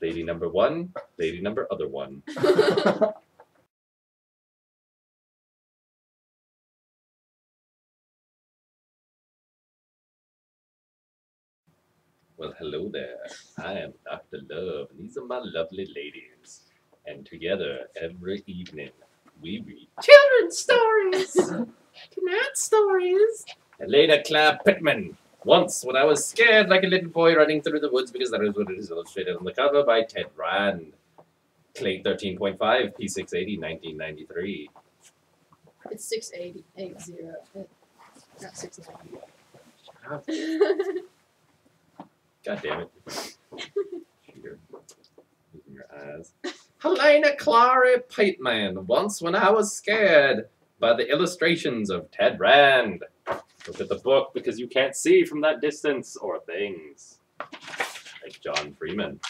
Lady number one, lady number other one. Well, hello there. I am Dr. Love, and these are my lovely ladies. And together, every evening, we read children's stories, cat stories. Elena Claire Pittman. Once, when I was scared like a little boy running through the woods, because that is what it is illustrated on the cover by Ted Rand. Clay 13.5, P680, 1993. It's 680, not 690. Shut up. God damn it. Cheater. Using your eyes. Helena Clara Pittman. Once when I was scared by the illustrations of Ted Rand. Look at the book because you can't see from that distance or things. Like John Freeman.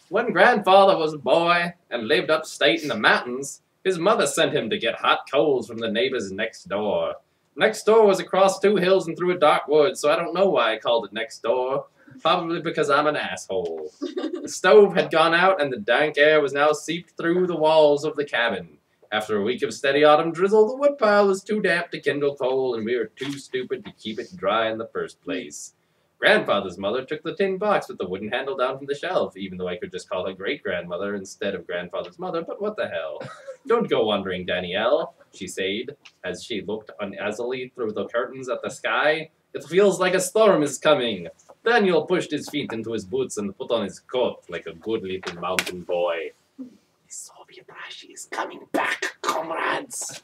When grandfather was a boy and lived upstate in the mountains, his mother sent him to get hot coals from the neighbors next door. Next door was across 2 hills and through a dark wood, so I don't know why I called it next door. Probably because I'm an asshole. The stove had gone out and the dank air was now seeped through the walls of the cabin. After a week of steady autumn drizzle, the woodpile was too damp to kindle coal, and we were too stupid to keep it dry in the first place. Grandfather's mother took the tin box with the wooden handle down from the shelf, even though I could just call her great-grandmother instead of grandfather's mother, but what the hell. Don't go wondering, Danielle, she said, as she looked uneasily through the curtains at the sky. It feels like a storm is coming. Daniel pushed his feet into his boots and put on his coat like a good little mountain boy. The Soviet Russia is coming back, comrades.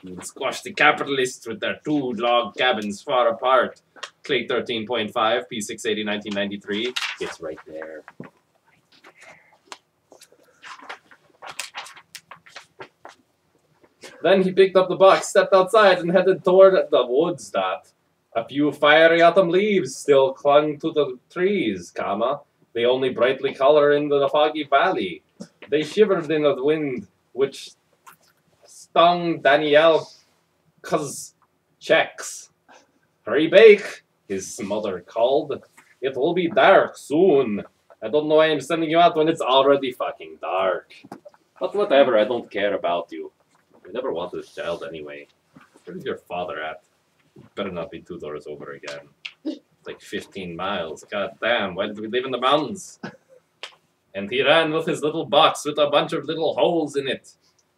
We will squash the capitalists with their 2 log cabins far apart. Clay 13.5, P680, 1993. It's right there. Then he picked up the box, stepped outside, and headed toward the woods that a few fiery autumn leaves still clung to the trees, the only brightly color in the foggy valley. They shivered in the wind, which stung Danielle's checks. Hurry, bake, his mother called. It will be dark soon. I don't know why I'm sending you out when it's already fucking dark. But whatever, I don't care about you. I never wanted a child anyway. Where's your father at? Better not be 2 doors over again. It's like 15 miles. God damn, why did we live in the mountains? And he ran with his little box with a bunch of little holes in it.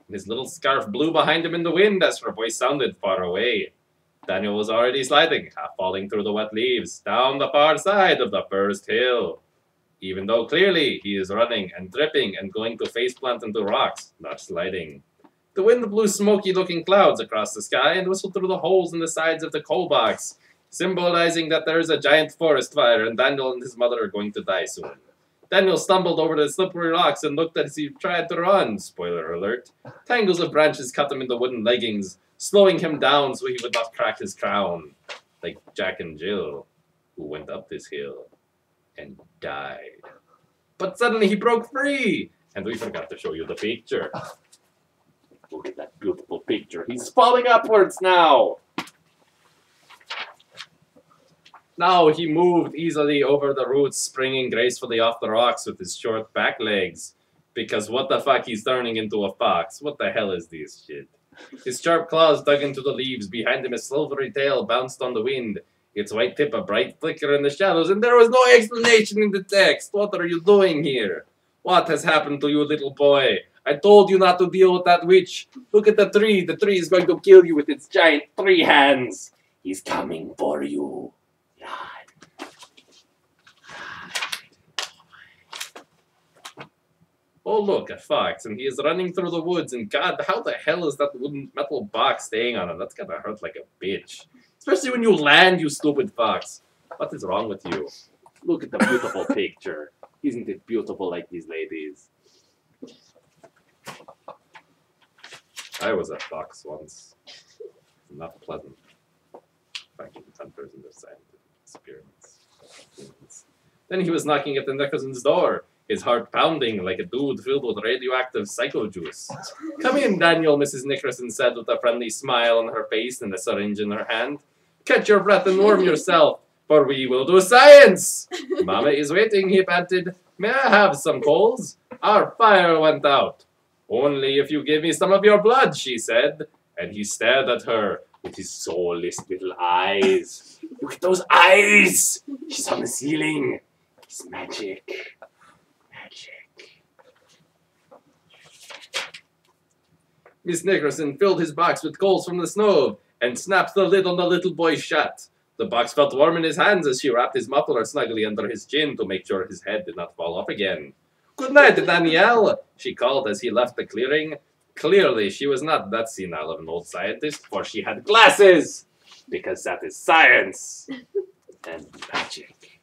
And his little scarf blew behind him in the wind as her voice sounded far away. Daniel was already sliding, half falling through the wet leaves, down the far side of the first hill. Even though clearly he is running and tripping and going to faceplant into rocks, not sliding. The wind blew smoky-looking clouds across the sky and whistled through the holes in the sides of the coal box, symbolizing that there is a giant forest fire and Daniel and his mother are going to die soon. Daniel stumbled over the slippery rocks and looked as he tried to run. Spoiler alert. Tangles of branches cut him in the wooden leggings, slowing him down so he would not crack his crown. Like Jack and Jill, who went up this hill and died. But suddenly he broke free! And we forgot to show you the picture. Look at that beautiful picture. He's falling upwards now! Now he moved easily over the roots, springing gracefully off the rocks with his short back legs. Because what the fuck, he's turning into a fox. What the hell is this shit? His sharp claws dug into the leaves. Behind him, his silvery tail bounced on the wind. Its white tip a bright flicker in the shadows, and there was no explanation in the text. What are you doing here? What has happened to you, little boy? I told you not to deal with that witch. Look at the tree. The tree is going to kill you with its giant 3 hands. He's coming for you. Oh, look, a fox, and he is running through the woods, and God, how the hell is that wooden metal box staying on him? That's gonna hurt like a bitch. Especially when you land, you stupid fox. What is wrong with you? Look at the beautiful picture. Isn't it beautiful like these ladies? I was a fox once. Not pleasant. Finding hunters in their scientific experiments. Then he was knocking at the Nickerson's door, his heart pounding like a dude filled with radioactive psycho juice. Come in, Daniel, Mrs. Nickerson said with a friendly smile on her face and a syringe in her hand. Catch your breath and warm yourself. for we will do science. Mama is waiting, he panted. May I have some coals? Our fire went out. Only if you give me some of your blood, she said. And he stared at her with his soulless little eyes. Look at those eyes! She's on the ceiling. It's magic. Magic. Miss Nickerson filled his box with coals from the stove and snapped the lid on the little boy shut. The box felt warm in his hands as she wrapped his muffler snugly under his chin to make sure his head did not fall off again. "Good night, Danielle," she called as he left the clearing. Clearly, she was not that senile of an old scientist, for she had glasses! Because that is science! And magic.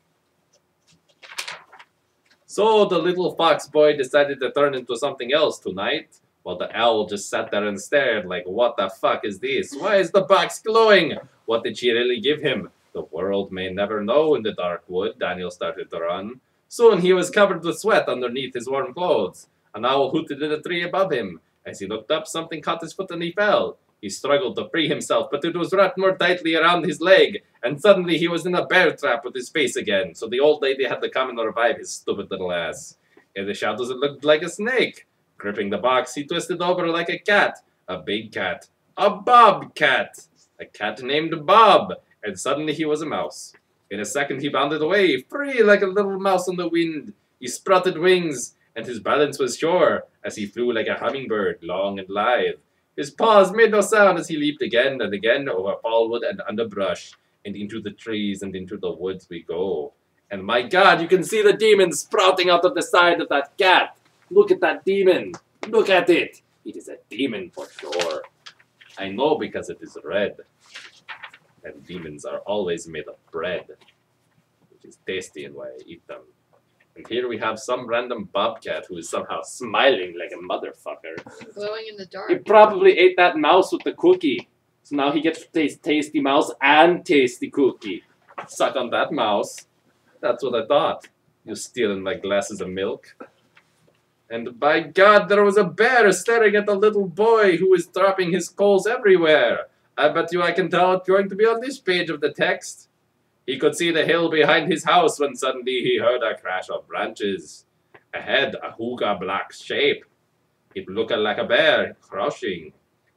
So the little fox boy decided to turn into something else tonight, while the owl just sat there and stared like, what the fuck is this? Why is the box glowing? What did she really give him? The world may never know in the dark wood. Daniel started to run. Soon he was covered with sweat underneath his warm clothes. An owl hooted in a tree above him. As he looked up, something caught his foot and he fell. He struggled to free himself, but it was wrapped more tightly around his leg, and suddenly he was in a bear trap with his face again, so the old lady had to come and revive his stupid little ass. In the shadows it looked like a snake. Gripping the box, he twisted over like a cat. A big cat. A bobcat. A cat named Bob. And suddenly he was a mouse. In a second he bounded away, free like a little mouse on the wind. He sprouted wings, and his balance was sure, as he flew like a hummingbird, long and lithe. His paws made no sound as he leaped again and again over fallwood and underbrush, and into the trees and into the woods we go. And my God, you can see the demon sprouting out of the side of that cat. Look at that demon. Look at it. It is a demon for sure. I know because it is red. And demons are always made of bread, which is tasty and why I eat them. And here we have some random bobcat who is somehow smiling like a motherfucker. Glowing in the dark. He probably ate that mouse with the cookie. So now he gets to taste tasty mouse and tasty cookie. Suck on that mouse. That's what I thought. You stealing my glasses of milk. And by God, there was a bear staring at the little boy who was dropping his coals everywhere. I bet you I can tell it's going to be on this page of the text. He could see the hill behind his house when suddenly he heard a crash of branches. Ahead, a hooga black shape. It looked like a bear, crouching.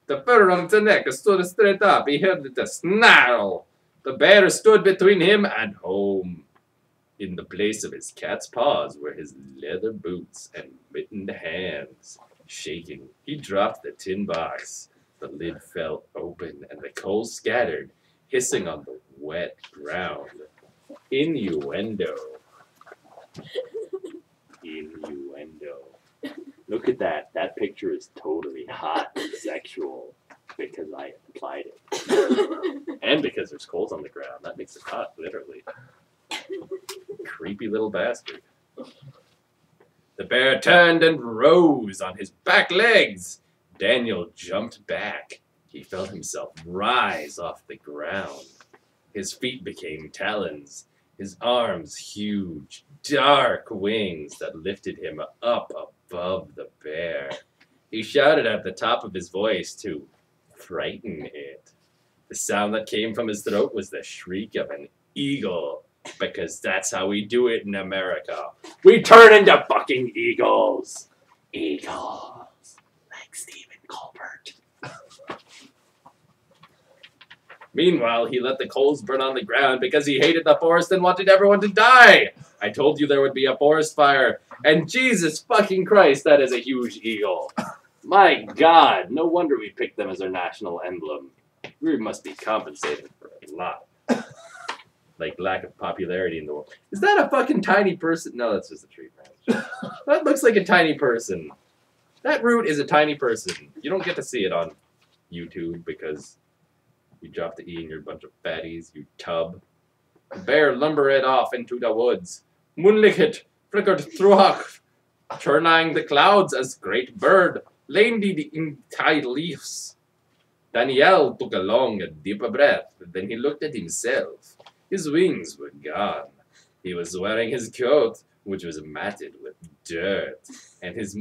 The fur on its neck stood straight up. He heard it snarl. The bear stood between him and home. In the place of his cat's paws were his leather boots and mittened hands. Shaking, he dropped the tin box. The lid fell open and the coals scattered, hissing on the wet ground. Innuendo. Innuendo. Look at that. That picture is totally hot and sexual because I applied it. And because there's coals on the ground. That makes it hot, literally. Creepy little bastard. The bear turned and rose on his back legs. Daniel jumped back. He felt himself rise off the ground. His feet became talons. His arms huge, dark wings that lifted him up above the bear. He shouted at the top of his voice to frighten it. The sound that came from his throat was the shriek of an eagle. Because that's how we do it in America. We turn into fucking eagles. Eagles. Like Stephen Colbert. Meanwhile, he let the coals burn on the ground because he hated the forest and wanted everyone to die. I told you there would be a forest fire. And Jesus fucking Christ, that is a huge eagle. My God, no wonder we picked them as our national emblem. We must be compensated for a lot. Like, lack of popularity in the world. Is that a fucking tiny person? No, that's just a tree branch. That looks like a tiny person. That root is a tiny person. You don't get to see it on YouTube because you dropped the E and you're a bunch of fatties, you tub. The bear lumbered off into the woods. Moonlight flickered through churning the clouds as great bird landed in tight leaves. Daniel took a long, deep breath, then he looked at himself. His wings were gone. He was wearing his coat, which was matted with dirt, and his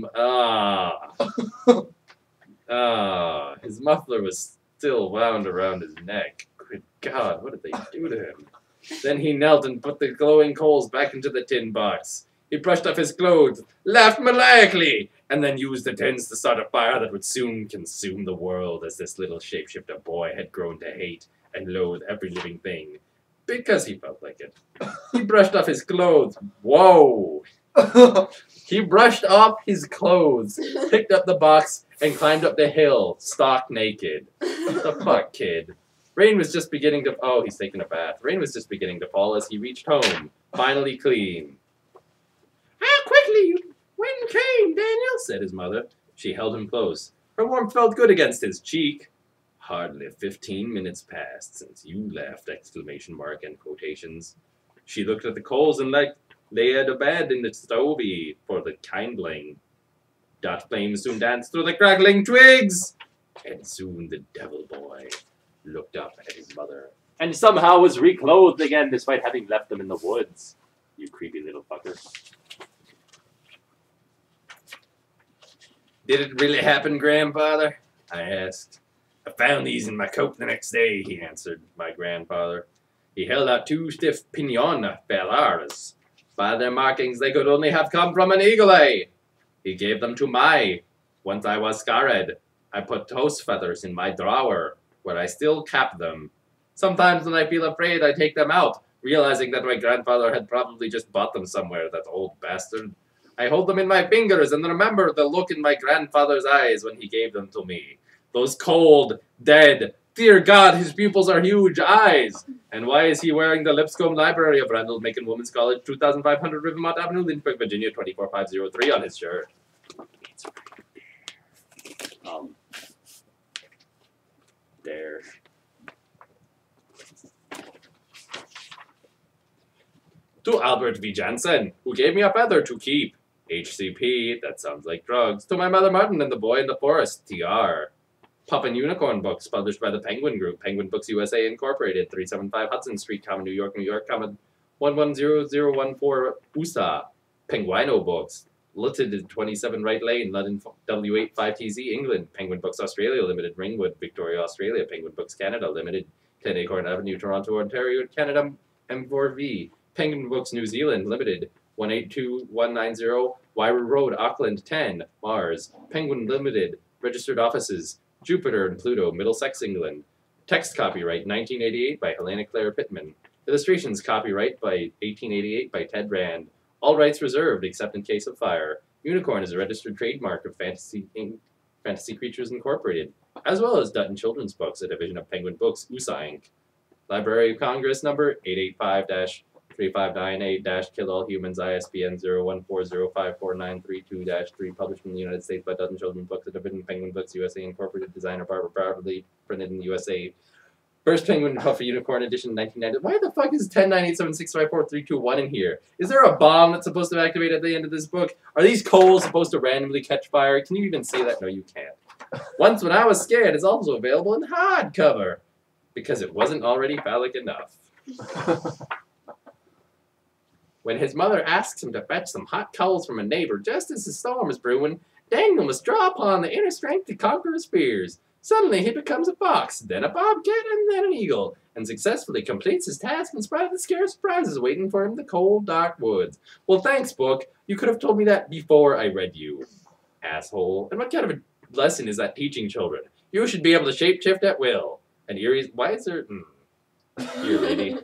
his muffler was still wound around his neck. Good God, what did they do to him? Then he knelt and put the glowing coals back into the tin box. He brushed off his clothes, laughed maniacally, and then used the tins to start a fire that would soon consume the world as this little shapeshifter boy had grown to hate and loathe every living thing. Because he felt like it. He brushed off his clothes. Whoa! He brushed off his clothes, picked up the box, and climbed up the hill, stark naked. What the fuck, kid? Rain was just beginning to... Oh, he's taking a bath. Rain was just beginning to fall as he reached home, finally clean. How quickly you wind came, Daniel, said his mother. She held him close. Her warmth felt good against his cheek. Hardly 15 minutes passed since you left, exclamation mark and quotations. She looked at the coals and laid a bed in the stovey for the kindling. Dot flames soon danced through the crackling twigs. And soon the devil boy looked up at his mother. And somehow was reclothed again despite having left them in the woods. You creepy little fucker. Did it really happen, grandfather? I asked. I found these in my coat the next day, he answered, my grandfather. He held out 2 stiff piñón ferraras. By their markings, they could only have come from an eagle eye. He gave them to Mai. Once I was scarred, I put toast feathers in my drawer, where I still cap them. Sometimes when I feel afraid, I take them out, realizing that my grandfather had probably just bought them somewhere, that old bastard. I hold them in my fingers and remember the look in my grandfather's eyes when he gave them to me. Those cold, dead, dear God, his pupils are huge eyes. And why is he wearing the Lipscomb Library of Randall Macon Women's College, 2500 Rivermont Avenue, Lynchburg, Virginia, 24503 on his shirt? It's right there. There. To Albert V. Jansen, who gave me a feather to keep. HCP, that sounds like drugs. To my mother Martin and the Boy in the Forest, TR. Pup and Unicorn books, published by the Penguin Group, Penguin Books USA Incorporated, 375 Hudson Street, New York, 110014 USA. Penguino books, Limited, 27 Wright Lane, London W8 5TZ, England. Penguin Books Australia Limited, Ringwood, Victoria, Australia. Penguin Books Canada Limited, 10 Acorn Avenue, Toronto, Ontario, Canada. M4V. Penguin Books New Zealand Limited, 182190 Wyra Road, Auckland 10, Mars. Penguin Limited, registered offices, Jupiter and Pluto, Middlesex, England. Text copyright 1988 by Helena Claire Pittman. Illustrations copyright by 1888 by Ted Rand. All rights reserved except in case of fire. Unicorn is a registered trademark of Fantasy Creatures Incorporated, as well as Dutton Children's Books, a division of Penguin Books, USA Inc. Library of Congress number 885-3598-Kill All Humans, ISBN 01405493-2-3, published in the United States by Dutton Children's Books, a division of Penguin Books, USA Incorporated, designer Barbara Bradley, printed in the USA. First Penguin Puffy Unicorn edition, 1990. Why the fuck is 1098765431 in here? Is there a bomb that's supposed to activate at the end of this book? Are these coals supposed to randomly catch fire? Can you even say that? No, you can't. Once When I Was Scared is also available in hardcover, because it wasn't already phallic enough. When his mother asks him to fetch some hot coals from a neighbor just as the storm is brewing, Daniel must draw upon the inner strength to conquer his fears. Suddenly he becomes a fox, then a bobcat, and then an eagle, and successfully completes his task in spite of the scare surprises waiting for him in the cold, dark woods. Well, thanks, book. You could have told me that before I read you, asshole. And what kind of a lesson is that teaching children? You should be able to shapeshift at will. And Erie's... Why is there... Here, lady.